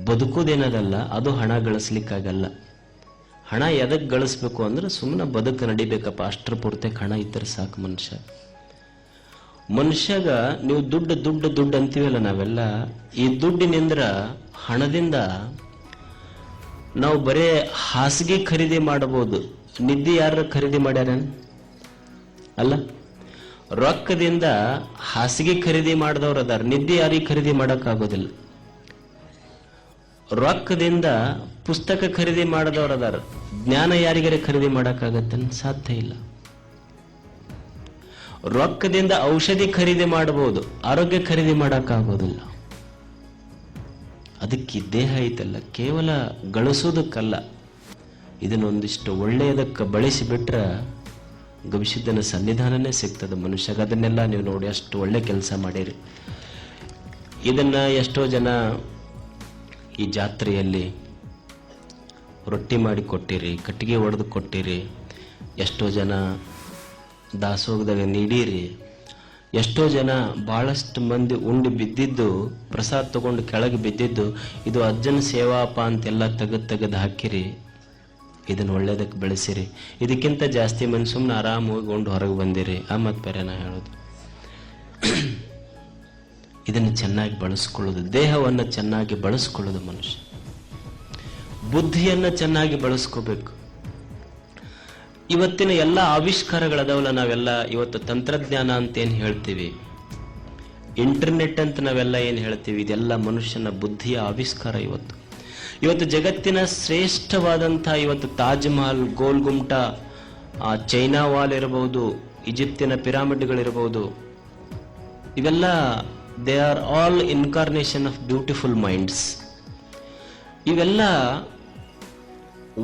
ಬದುಕೋದೇನದಲ್ಲ, ಅದು ಹಣ ಗಳಿಸ್ಲಿಕ್ಕಾಗಲ್ಲ. ಹಣ ಎದಕ್ಕೆ ಗಳಿಸ್ಬೇಕು ಅಂದ್ರೆ ಸುಮ್ಮನೆ ಬದುಕು ನಡಿಬೇಕಪ್ಪ, ಅಷ್ಟರ ಪೂರ್ತಿಗೆ ಹಣ ಇದ್ದರೆ ಸಾಕು. ಮನುಷ್ಯಗ ನೀವು ದುಡ್ಡು ದುಡ್ಡು ದುಡ್ಡು ಅಂತೀವಲ್ಲ ನಾವೆಲ್ಲ, ಈ ದುಡ್ಡಿನಿಂದ, ಹಣದಿಂದ ನಾವು ಬರೇ ಹಾಸಿಗೆ ಖರೀದಿ ಮಾಡಬಹುದು, ನಿದ್ದೆ ಯಾರು ಖರೀದಿ ಮಾಡ್ಯಾರ ಅಲ್ಲ? ರೊಕ್ಕದಿಂದ ಹಾಸಿಗೆ ಖರೀದಿ ಮಾಡಿದವ್ರು ಅದಾರ, ನಿದ್ದೆ ಯಾರಿಗೆ ಖರೀದಿ ಮಾಡೋಕ್ಕಾಗೋದಿಲ್ಲ. ರೊಕ್ಕದಿಂದ ಪುಸ್ತಕ ಖರೀದಿ ಮಾಡಿದವ್ರು ಅದಾರ, ಜ್ಞಾನ ಯಾರಿಗಾರೆ ಖರೀದಿ ಮಾಡೋಕ್ಕಾಗತ್ತೆ? ಸಾಧ್ಯ ಇಲ್ಲ. ರೊಕ್ಕದಿಂದ ಔಷಧಿ ಖರೀದಿ ಮಾಡಬಹುದು, ಆರೋಗ್ಯ ಖರೀದಿ ಮಾಡೋಕ್ಕಾಗೋದಿಲ್ಲ. ಅದಕ್ಕೆ ದೇಹ ಐತಲ್ಲ, ಕೇವಲ ಗಳಿಸೋದಕ್ಕಲ್ಲ, ಇದನ್ನೊಂದಿಷ್ಟು ಒಳ್ಳೆಯದಕ್ಕೆ ಬಳಸಿಬಿಟ್ರೆ ಗವಿಸಿದ್ದನ ಸನ್ನಿಧಾನನೇ ಸಿಗ್ತದೆ ಮನುಷ್ಯಗೆ. ಅದನ್ನೆಲ್ಲ ನೀವು ನೋಡಿ, ಅಷ್ಟು ಒಳ್ಳೆ ಕೆಲಸ ಮಾಡಿರಿ. ಇದನ್ನ ಎಷ್ಟೋ ಜನ ಈ ಜಾತ್ರೆಯಲ್ಲಿ ರೊಟ್ಟಿ ಮಾಡಿ ಕೊಟ್ಟಿರಿ, ಕಟ್ಟಿಗೆ ಒಡೆದು ಕೊಟ್ಟಿರಿ, ಎಷ್ಟೋ ಜನ ದಾಸೋಗದಾಗ ನೀಡಿರಿ, ಎಷ್ಟೋ ಜನ ಬಹಳಷ್ಟು ಮಂದಿ ಉಂಡು ಬಿದ್ದಿದ್ದು, ಪ್ರಸಾದ ತಗೊಂಡು ಕೆಳಗೆ ಬಿದ್ದಿದ್ದು, ಇದು ಅಜ್ಜನ ಸೇವಾಪ ಅಂತೆಲ್ಲ ತೆಗೆದು ಹಾಕಿರಿ. ಇದನ್ನು ಒಳ್ಳೇದಕ್ಕೆ ಬೆಳೆಸಿರಿ. ಇದಕ್ಕಿಂತ ಜಾಸ್ತಿ ಮಂದಿ ಸುಮ್ಮನೆ ಆರಾಮಾಗಿ ಉಂಡು ಹೊರಗೆ ಬಂದಿರಿ. ಮತ್ತು ಬೇರೆ ನಾ ಹೇಳೋದು, ಇದನ್ನು ಚೆನ್ನಾಗಿ ಬಳಸ್ಕೊಳ್ಳೋದು, ದೇಹವನ್ನು ಚೆನ್ನಾಗಿ ಬಳಸ್ಕೊಳ್ಳೋದು. ಮನುಷ್ಯ ಬುದ್ಧಿಯನ್ನು ಚೆನ್ನಾಗಿ ಬಳಸ್ಕೋಬೇಕು. ಇವತ್ತಿನ ಎಲ್ಲ ಆವಿಷ್ಕಾರಗಳದಾವಲ್ಲ, ನಾವೆಲ್ಲ ಇವತ್ತು ತಂತ್ರಜ್ಞಾನ ಅಂತ ಏನು ಹೇಳ್ತೀವಿ, ಇಂಟರ್ನೆಟ್ ಅಂತ ನಾವೆಲ್ಲ ಏನು ಹೇಳ್ತೀವಿ, ಇದೆಲ್ಲ ಮನುಷ್ಯನ ಬುದ್ಧಿಯ ಆವಿಷ್ಕಾರ. ಇವತ್ತು ಜಗತ್ತಿನ ಶ್ರೇಷ್ಠವಾದಂಥ ಇವತ್ತು ತಾಜ್ ಮಹಲ್, ಗೋಲ್ ಗುಮ್ಟ, ಚೈನಾ ವಾಲ್ ಇರಬಹುದು, ಈಜಿಪ್ತಿನ ಪಿರಾಮಿಡ್ಗಳಿರಬಹುದು, ಇವೆಲ್ಲ they are all incarnation of beautiful minds. ಇವೆಲ್ಲ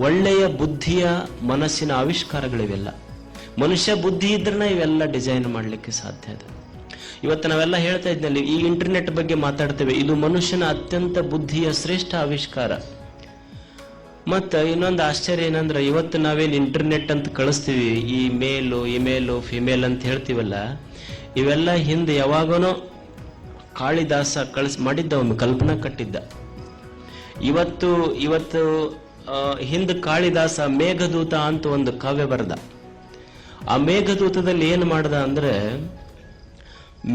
ಒಳ್ಳೆಯ ಬುದ್ಧಿಯ ಮನಸ್ಸಿನ ಆವಿಷ್ಕಾರಗಳಿವೆಲ್ಲ. ಮನುಷ್ಯ ಬುದ್ಧಿ ಇದ್ರನ್ನ ಇವೆಲ್ಲ ಡಿಸೈನ್ ಮಾಡಲಿಕ್ಕೆ ಸಾಧ್ಯ ಇದೆ. ಇವತ್ತು ನಾವೆಲ್ಲ ಹೇಳ್ತಾ ಇದ್ನಲ್ಲಿ, ಈ ಇಂಟರ್ನೆಟ್ ಬಗ್ಗೆ ಮಾತಾಡ್ತೇವೆ, ಇದು ಮನುಷ್ಯನ ಅತ್ಯಂತ ಬುದ್ಧಿಯ ಶ್ರೇಷ್ಠ ಆವಿಷ್ಕಾರ. ಮತ್ತು ಇನ್ನೊಂದು ಆಶ್ಚರ್ಯ ಏನಂದ್ರೆ, ಇವತ್ತು ನಾವೇನು ಇಂಟರ್ನೆಟ್ ಅಂತ ಕಳಿಸ್ತೀವಿ, ಈ ಇಮೇಲು ಫಿಮೇಲ್ ಅಂತ ಹೇಳ್ತೀವಲ್ಲ, ಇವೆಲ್ಲ ಹಿಂದೆ ಯಾವಾಗನೋ ಕಾಳಿದಾಸ ಮಾಡಿದ್ದ, ಒಮ್ಮೆ ಕಲ್ಪನಾ ಕಟ್ಟಿದ್ದ. ಇವತ್ತು ಹಿಂದೆ ಕಾಳಿದಾಸ ಮೇಘದೂತ ಅಂತ ಒಂದು ಕಾವ್ಯ ಬರೆದ. ಆ ಮೇಘದೂತದಲ್ಲಿ ಏನು ಮಾಡ್ದ ಅಂದ್ರೆ,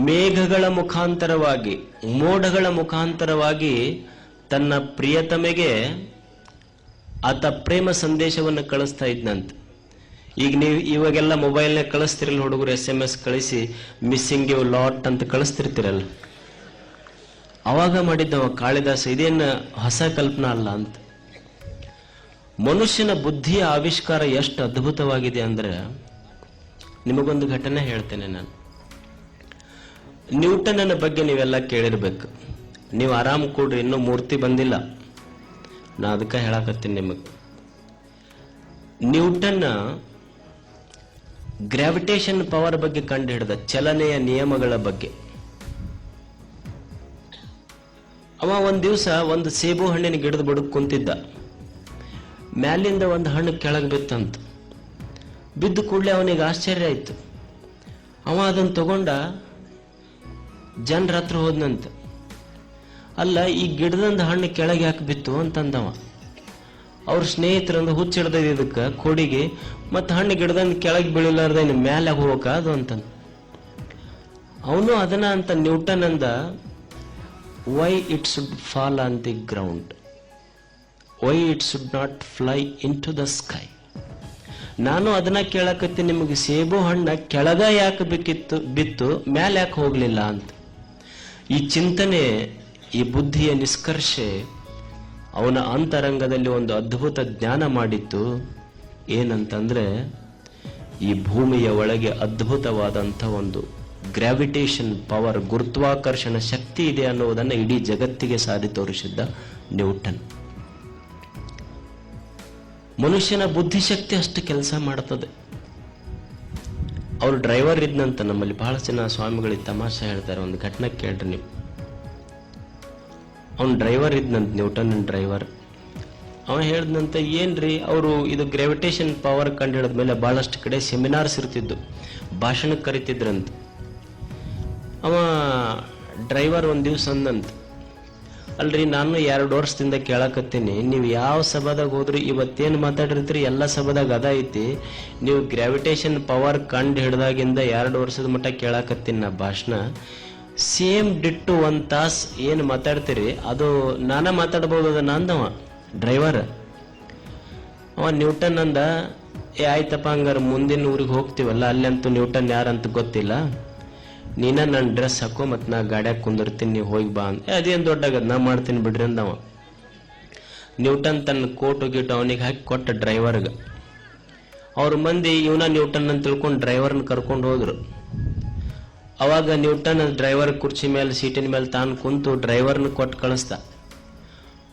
ಮೇಘಗಳ ಮುಖಾಂತರವಾಗಿ, ಮೋಡಗಳ ಮುಖಾಂತರವಾಗಿ ತನ್ನ ಪ್ರಿಯತಮೆಗೆ ಆತ ಪ್ರೇಮ ಸಂದೇಶವನ್ನು ಕಳಿಸ್ತಾ ಇದ್ನಂತ. ಈಗ ನೀವು ಇವಾಗೆಲ್ಲ ಮೊಬೈಲ್ನ ಕಳಿಸ್ತಿರಲ್ಲ ಹುಡುಗರು, SMS ಕಳಿಸಿ ಮಿಸ್ಸಿಂಗ್ ಯು ಲಾಟ್ ಅಂತ ಕಳಿಸ್ತಿರ್ತಿರಲ್ಲ, ಅವಾಗ ಮಾಡಿದ್ದವ ಕಾಳಿದಾಸ. ಇದೇನು ಹೊಸ ಕಲ್ಪನಾ ಅಲ್ಲ ಅಂತ. ಮನುಷ್ಯನ ಬುದ್ಧಿಯ ಆವಿಷ್ಕಾರ ಎಷ್ಟು ಅದ್ಭುತವಾಗಿದೆ ಅಂದ್ರೆ, ನಿಮಗೊಂದು ಘಟನೆ ಹೇಳ್ತೇನೆ ನಾನು. ನ್ಯೂಟನ್ನ ಬಗ್ಗೆ ನೀವೆಲ್ಲ ಕೇಳಿರ್ಬೇಕು. ನೀವು ಆರಾಮ್ ಕೂಡ್ರಿ, ಇನ್ನೂ ಮೂರ್ತಿ ಬಂದಿಲ್ಲ, ನಾ ಅದಕ್ಕೆ ಹೇಳಕತ್ತೀನಿ ನಿಮಗೆ. ನ್ಯೂಟನ್ ಗ್ರಾವಿಟೇಷನ್ ಪವರ್ ಬಗ್ಗೆ ಕಂಡು ಹಿಡಿದ, ಚಲನೆಯ ನಿಯಮಗಳ ಬಗ್ಗೆ. ಅವ ಒಂದ್ ದಿವಸ ಒಂದು ಸೇಬು ಹಣ್ಣಿನ ಗಿಡದ ಬುಡಕ್ ಕುಂತಿದ್ದ. ಮ್ಯಾಲಿಂದ ಒಂದು ಹಣ್ಣು ಕೆಳಗೆ ಬಿತ್ತಂತ. ಬಿದ್ದು ಕೂಡಲೇ ಅವನಿಗೆ ಆಶ್ಚರ್ಯ ಆಯ್ತು. ಅವ ಅದನ್ನು ತಗೊಂಡ ಜನರ ಹತ್ರ ಹೋದ್ನಂತ. ಅಲ್ಲ, ಈ ಗಿಡದಂದ ಹಣ್ಣು ಕೆಳಗೆ ಯಾಕೆ ಬಿತ್ತು ಅಂತಂದವ. ಅವ್ರ ಸ್ನೇಹಿತರಂದು ಹುಚ್ಚಿಡ್ದ ಇದಕ್ಕೆ ಕೋಡಿಗೆ, ಮತ್ತು ಹಣ್ಣು ಗಿಡದಂದ ಕೆಳಗೆ ಬೀಳಿಲಾರ್ದ ಇನ್ನು ಮ್ಯಾಲೆ ಹೋಗಕ ಅದು ಅಂತಂದ. ಅವನು ಅದನ್ನ ಅಂತ ನ್ಯೂಟನ್ ಅಂದ, why it should fall on the ground, why it should not fly into the sky. ನಾನು ಅದನ್ನ ಕೇಳಕತ್ತೀನಿ, ನಿಮಗೆ ಸೇಬು ಹಣ್ಣ ಕೆಳಗ ಯಾಕೆ ಬಿತ್ತು, ಮ್ಯಾಲೆ ಯಾಕೆ ಹೋಗ್ಲಿಲ್ಲ ಅಂತ. ಈ ಚಿಂತನೆ, ಈ ಬುದ್ಧಿಯ ನಿಷ್ಕರ್ಷೆ ಅವನ ಅಂತರಂಗದಲ್ಲಿ ಒಂದು ಅದ್ಭುತ ಜ್ಞಾನ ಮಾಡಿತ್ತು. ಏನಂತಂದ್ರೆ, ಈ ಭೂಮಿಯ ಒಳಗೆ ಅದ್ಭುತವಾದಂಥ ಒಂದು ಗ್ರಾವಿಟೇಷನ್ ಪವರ್, ಗುರುತ್ವಾಕರ್ಷಣ ಶಕ್ತಿ ಇದೆ ಅನ್ನುವುದನ್ನು ಇಡೀ ಜಗತ್ತಿಗೆ ಸಾರಿ ತೋರಿಸಿದ್ದ ನ್ಯೂಟನ್. ಮನುಷ್ಯನ ಬುದ್ಧಿಶಕ್ತಿ ಅಷ್ಟು ಕೆಲಸ ಮಾಡ್ತದೆ. ಅವ್ರು ಡ್ರೈವರ್ ಇದ್ನಂತ. ನಮ್ಮಲ್ಲಿ ಬಹಳ ಜನ ಸ್ವಾಮಿಗಳಿಗೆ ತಮಾಷೆ ಹೇಳ್ತಾರೆ, ಒಂದು ಘಟನೆ ಕೇಳ್ರಿ ನೀವು. ಅವ್ನು ಡ್ರೈವರ್ ಇದ್ನಂತ, ನ್ಯೂಟನ್ ಡ್ರೈವರ್. ಅವ ಹೇಳ್ದಂತ, ಏನ್ರಿ ಅವರು ಇದು ಗ್ರಾವಿಟೇಷನ್ ಪವರ್ ಕಂಡು ಹಿಡಿದ್ಮೇಲೆ ಬಹಳಷ್ಟು ಕಡೆ ಸೆಮಿನಾರ್ಸ್ ಇರ್ತಿದ್ದು, ಭಾಷಣಕ್ಕೆ ಕರಿತಿದ್ರಂತ. ಅವ ಡ್ರೈವರ್ ಒಂದ್ ದಿವ್ಸ ಅಂದಂತ, ಅಲ್ರಿ ನಾನು 2 ವರ್ಷದಿಂದ ಕೇಳಕತ್ತೀನಿ, ನೀವು ಯಾವ ಸಭಾದಾಗ ಹೋದ್ರಿ ಇವತ್ತೇನು ಮಾತಾಡಿರ್ತೀರಿ ಎಲ್ಲ ಸಭಾದಾಗ ಅದ ಐತಿ. ನೀವು ಗ್ರಾವಿಟೇಷನ್ ಪವರ್ ಕಂಡು ಹಿಡ್ದಾಗಿಂದ 2 ವರ್ಷದ ಮಟ್ಟ ಕೇಳಕತ್ತೀನಿ ನಾ ಭಾಷಣ. ಸೇಮ್ ಡಿಟ್ಟು 1 ತಾಸು ಏನು ಮಾತಾಡ್ತೀರಿ ಅದು ನಾನ ಮಾತಾಡ್ಬೋದು. ಅದ ನಂದವ ಡ್ರೈವರ್ ಅವ ನ್ಯೂಟನ್ ಅಂದ, ಆಯ್ತಪ್ಪ ಹಂಗಾರ ಮುಂದಿನ ಊರಿಗೆ ಹೋಗ್ತೀವಲ್ಲ ಅಲ್ಲಂತೂ ನ್ಯೂಟನ್ ಯಾರಂತ ಗೊತ್ತಿಲ್ಲ, ನೀನ ನನ್ನ ಡ್ರೆಸ್ ಹಾಕೋ ಮತ್ತು ನಾ ಗಾಡ್ಯಾಗ ಕುಂದಿರ್ತೀನಿ, ನೀವು ಹೋಗಿ ಬಾ ಅಂತ. ಅದೇನು ದೊಡ್ಡಾಗದ, ನಾ ಮಾಡ್ತೀನಿ ಬಿಡ್ರಿ ಅಂದವ. ನ್ಯೂಟನ್ ತನ್ನ ಕೋಟು ಗೀಟು ಅವನಿಗೆ ಹಾಕಿ ಕೊಟ್ಟ ಡ್ರೈವರ್ಗೆ. ಅವ್ರ ಮಂದಿ ಇವನ ನ್ಯೂಟನ್ ಅಂತ ತಿಳ್ಕೊಂಡು ಡ್ರೈವರ್ನ ಕರ್ಕೊಂಡು ಹೋದ್ರು. ಅವಾಗ ನ್ಯೂಟನ್ ಡ್ರೈವರ್ ಕುರ್ಚಿ ಮೇಲೆ ಸೀಟಿನ ಮೇಲೆ ತಾನು ಕುಂತು ಡ್ರೈವರ್ನ ಕೊಟ್ಟು ಕಳಿಸ್ದ.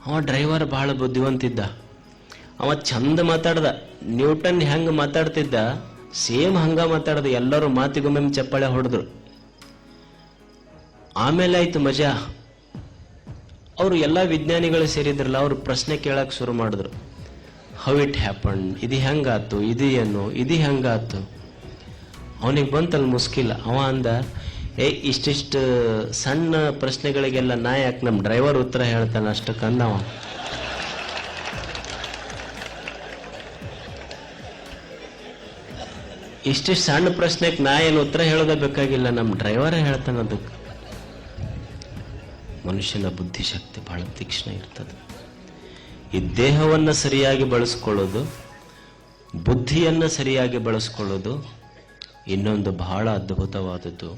ಅವ ಡ್ರೈವರ್ ಬಹಳ ಬುದ್ಧಿವಂತಿದ್ದ, ಅವ ಚಂದ ಮಾತಾಡ್ದ. ನ್ಯೂಟನ್ ಹೆಂಗ ಮಾತಾಡ್ತಿದ್ದ ಸೇಮ್ ಹಂಗ ಮಾತಾಡ್ದ. ಎಲ್ಲರೂ ಮಾತಿಗೊಮ್ಮೆ ಚಪ್ಪಾಳೆ ಹೊಡೆದ್ರು. ಆಮೇಲೆ ಆಯ್ತು ಮಜಾ. ಅವರು ಎಲ್ಲ ವಿಜ್ಞಾನಿಗಳು ಸೇರಿದ್ರಲ್ಲ, ಅವ್ರು ಪ್ರಶ್ನೆ ಕೇಳಕ್ ಶುರು ಮಾಡಿದ್ರು. ಹೌ ಇಟ್ ಹ್ಯಾಪನ್, ಇದು ಹೆಂಗಾತು, ಇದು ಏನು, ಇದು ಹೆಂಗಾತು. ಅವನಿಗೆ ಬಂತಲ್ಲಿ ಮುಸ್ಕಿಲ್ಲ. ಅವ ಅಂದ, ಇಷ್ಟಿಷ್ಟು ಸಣ್ಣ ಪ್ರಶ್ನೆಗಳಿಗೆಲ್ಲ ನಾ ಯಾಕೆ ನಮ್ಮ ಡ್ರೈವರ್ ಉತ್ತರ ಹೇಳ್ತಾನೆ ಅಷ್ಟಕ್ಕಂದವ. ಇಷ್ಟಿಷ್ಟು ಸಣ್ಣ ಪ್ರಶ್ನೆಗೆ ನಾ ಏನು ಉತ್ತರ ಹೇಳೋದೇ ಬೇಕಾಗಿಲ್ಲ, ನಮ್ಮ ಡ್ರೈವರೇ ಹೇಳ್ತಾನೆ. ಅದಕ್ಕೆ ಮನುಷ್ಯನ ಬುದ್ಧಿಶಕ್ತಿ ಬಹಳ ತೀಕ್ಷ್ಣ ಇರ್ತದೆ. ಈ ದೇಹವನ್ನು ಸರಿಯಾಗಿ ಬಳಸ್ಕೊಳ್ಳೋದು, ಬುದ್ಧಿಯನ್ನು ಸರಿಯಾಗಿ ಬಳಸ್ಕೊಳ್ಳೋದು, ಇನ್ನೊಂದು ಬಹಳ ಅದ್ಭುತವಾದದ್ದು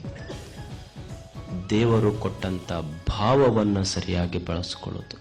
ದೇವರು ಕೊಟ್ಟಂತ ಭಾವವನ್ನು ಸರಿಯಾಗಿ ಬಳಸ್ಕೊಳ್ಳೋದು.